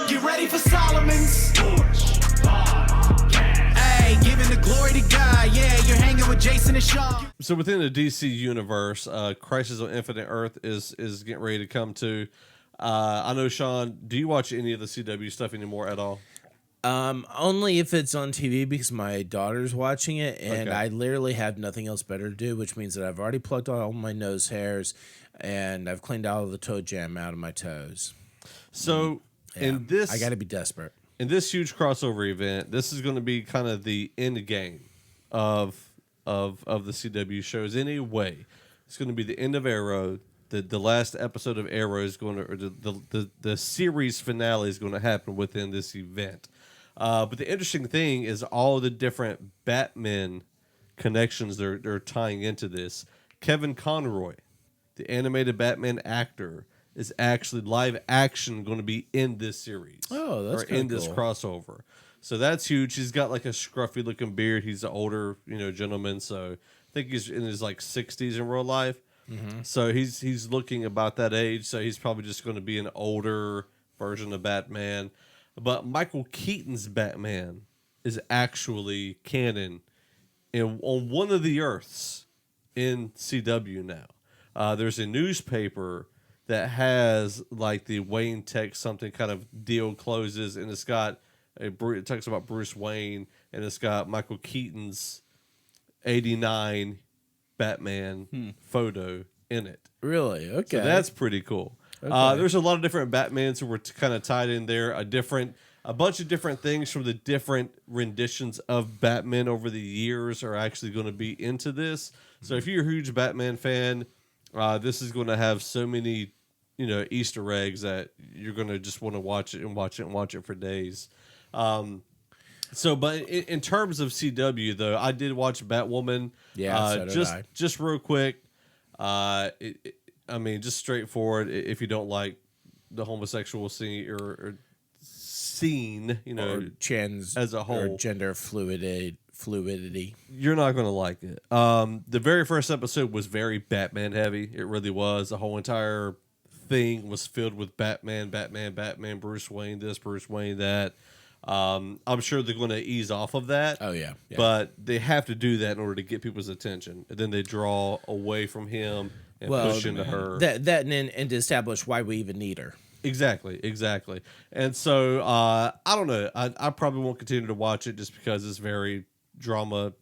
Get ready for Solomon's Porch Podcast. Hey, giving the glory to God. Yeah, you're hanging with Jason and Sean. So within the DC universe, Crisis on Infinite Earth is getting ready to come to. I know, Sean, do you watch any of the CW stuff anymore at all? Only if it's on TV because my daughter's watching it, and I literally have nothing else better to do, which means that I've already plucked all my nose hairs, and I've cleaned all the toe jam out of my toes. So in this, I got to be desperate. In this huge crossover event, this is going to be kind of the end game of the CW shows. Anyway, it's going to be the end of Arrow. The last episode of Arrow is going to, or the series finale is going to happen within this event. But the interesting thing is all the different Batman connections they're tying into this. Kevin Conroy, the animated Batman actor, is actually live action going to be in this series. Oh, that's or in this crossover. So that's huge. He's got like a scruffy looking beard. He's an older, gentleman. So I think he's in his like 60s in real life. Mm-hmm. So he's looking about that age. So he's probably just going to be an older version of Batman. But Michael Keaton's Batman is actually canon on one of the Earths in CW now. There's a newspaper that has like the Wayne Tech something kind of deal closes, and it's got it talks about Bruce Wayne, and it's got Michael Keaton's 89 Batman photo in it. Really? Okay. So that's pretty cool. Okay. There's a lot of different Batmans who were kind of tied in there. A bunch of different things from the different renditions of Batman over the years are actually going to be into this. So if you're a huge Batman fan, this is going to have so many, Easter eggs that you're going to just want to watch it for days. But in terms of CW though, I did watch Batwoman. Yeah, so did I. Just real quick. Just straightforward. If you don't like the homosexual scene or or trans as a whole, or gender fluidity, you're not going to like it. The very first episode was very Batman heavy. It really was. The whole entire thing was filled with Batman, Bruce Wayne this, Bruce Wayne that. I'm sure they're going to ease off of that. Oh, yeah. But they have to do that in order to get people's attention. And then they draw away from him and push into her. That and to establish why we even need her. Exactly. And so, I don't know. I probably won't continue to watch it just because it's very drama,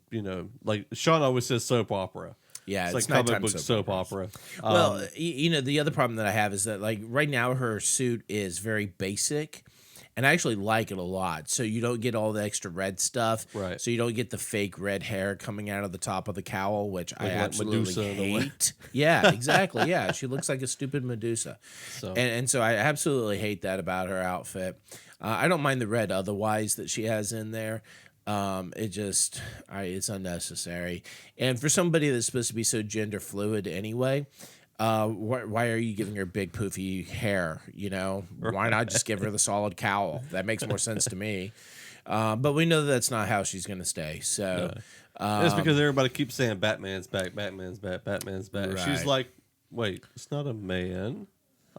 like Sean always says soap opera. Yeah, it's like comic book soap opera. Well, the other problem that I have is that like right now her suit is very basic. And I actually like it a lot. So you don't get all the extra red stuff. Right. So you don't get the fake red hair coming out of the top of the cowl, which I absolutely hate. Yeah, exactly. Yeah, she looks like a stupid Medusa. And so I absolutely hate that about her outfit. I don't mind the red otherwise that she has in there. It's unnecessary. And for somebody that's supposed to be so gender fluid anyway, why are you giving her big poofy hair? Why not just give her the solid cowl? That makes more sense to me. But we know that's not how she's going to stay. So it's because everybody keeps saying Batman's back, Batman's back, Batman's back. Right. She's like, wait, it's not a man.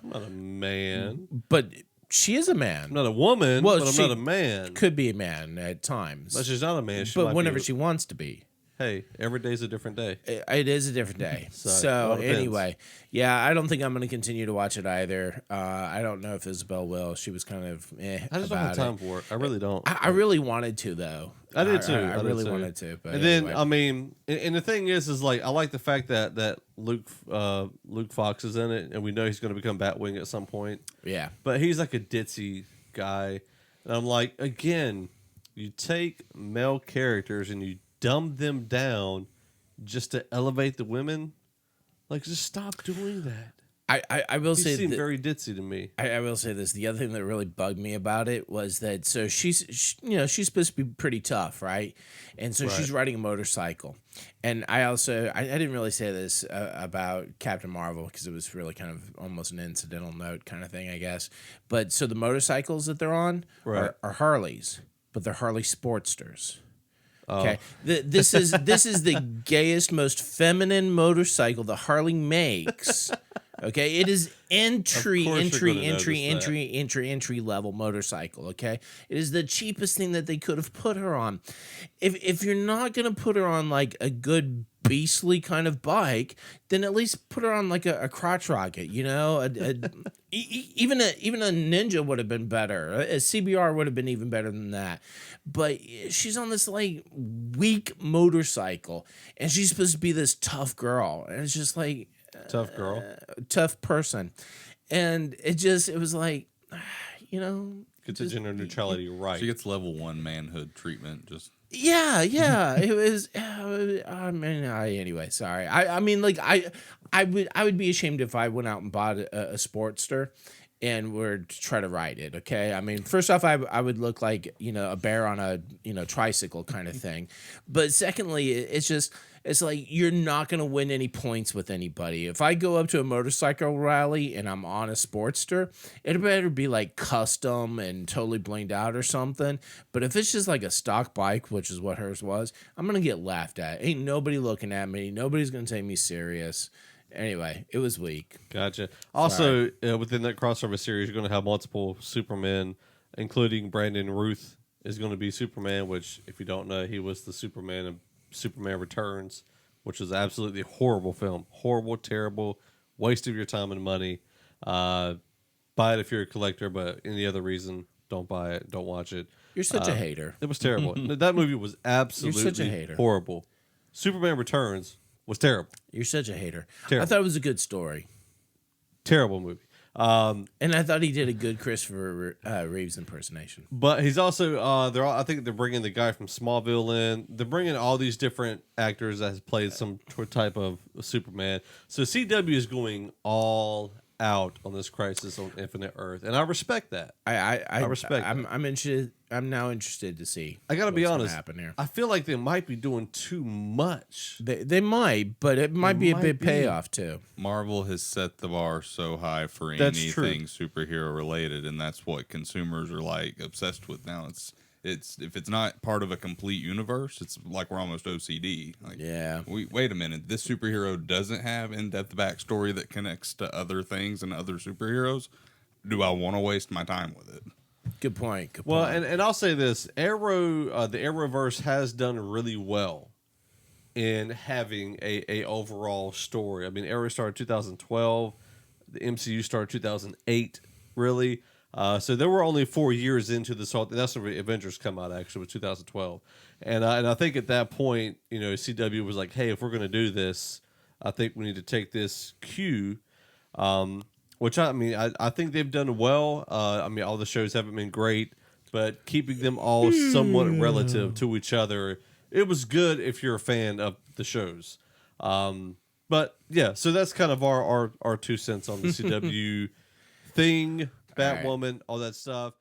I'm not a man. But she is a man. I'm not a woman, but I'm not a man. Could be a man at times. But she's not a man. But whenever she wants to be. Hey, every day's a different day. It is a different day. So anyway, yeah, I don't think I'm going to continue to watch it either. I don't know if Isabel will. She was kind of I just don't have time for it. I really don't. I really wanted to, though. I did too. I really wanted to. But and then, anyway. And the thing is like, I like the fact that Luke Fox is in it, and we know he's going to become Batwing at some point. Yeah. But he's like a ditzy guy. And I'm like, again, you take male characters and you dumb them down just to elevate the women. Like, just stop doing that. I will say he seemed very ditzy to me. I will say this. The other thing that really bugged me about it was that she's supposed to be pretty tough, right? And so she's riding a motorcycle. And I didn't really say this about Captain Marvel because it was really kind of almost an incidental note kind of thing, I guess. But so the motorcycles that they're on are Harleys, but they're Harley Sportsters. Okay, this is the gayest, most feminine motorcycle that Harley makes. Okay, it is entry course you're gonna notice entry level motorcycle. Okay, it is the cheapest thing that they could have put her on. If you're not gonna put her on like a good beastly kind of bike, then at least put her on like a crotch rocket. You know, even a Ninja would have been better. A CBR would have been even better than that. But she's on this like weak motorcycle, and she's supposed to be this tough girl, and it's just like. Tough girl. Tough person. And it was like, you know. Get the gender neutrality right. She gets level 1 manhood treatment. Just Yeah. It was, I mean, anyway, sorry. I mean, like, I would be ashamed if I went out and bought a Sportster and were to try to ride it, okay? I mean, first off, I would look like, you know, a bear on a, you know, tricycle kind of thing. But secondly, it's like you're not going to win any points with anybody. If I go up to a motorcycle rally and I'm on a Sportster, it better be like custom and totally blinged out or something. But if it's just like a stock bike, which is what hers was, I'm going to get laughed at. Ain't nobody looking at me. Nobody's going to take me serious. Anyway, it was weak. Gotcha. Also, within that crossover series, you're going to have multiple Supermen, including Brandon Ruth is going to be Superman, which, if you don't know, he was the Superman of Superman Returns, which was absolutely horrible film. Horrible, terrible, waste of your time and money. Buy it if you're a collector, but any other reason, don't buy it. Don't watch it. You're such a hater. It was terrible. That movie was absolutely You're such a hater. horrible. Superman Returns was terrible. You're such a hater. Terrible. I thought it was a good story. Terrible movie. And I thought he did a good Christopher Reeves impersonation. But he's also I think they're bringing the guy from Smallville in. They're bringing all these different actors that has played some type of Superman. So CW is going all out on this Crisis on Infinite Earth, and I respect that. I respect that. I'm interested. I'm now interested to see. I gotta be what's gonna honest. happen here. I feel like they might be doing too much. They might, but it might be a big payoff too. Marvel has set the bar so high for That's anything superhero related, and that's what consumers are like obsessed with now. It's if it's not part of a complete universe, it's like we're almost OCD. Like, Yeah. wait a minute, this superhero doesn't have in-depth backstory that connects to other things and other superheroes. Do I want to waste my time with it? Good point. Good Well, point. and I'll say this: Arrow, the Arrowverse has done really well in having a overall story. I mean, Arrow started 2012, the MCU started 2008, really. So there were only 4 years into this whole. That's when Avengers come out. Actually, was 2012, and I think at that point, you know, CW was like, "Hey, if we're going to do this, I think we need to take this cue." Which I mean, I think they've done well. I mean, all the shows haven't been great, but keeping them all somewhat relative to each other, it was good if you're a fan of the shows. But yeah, so that's kind of our 2 cents on the CW thing, Batwoman, all that stuff.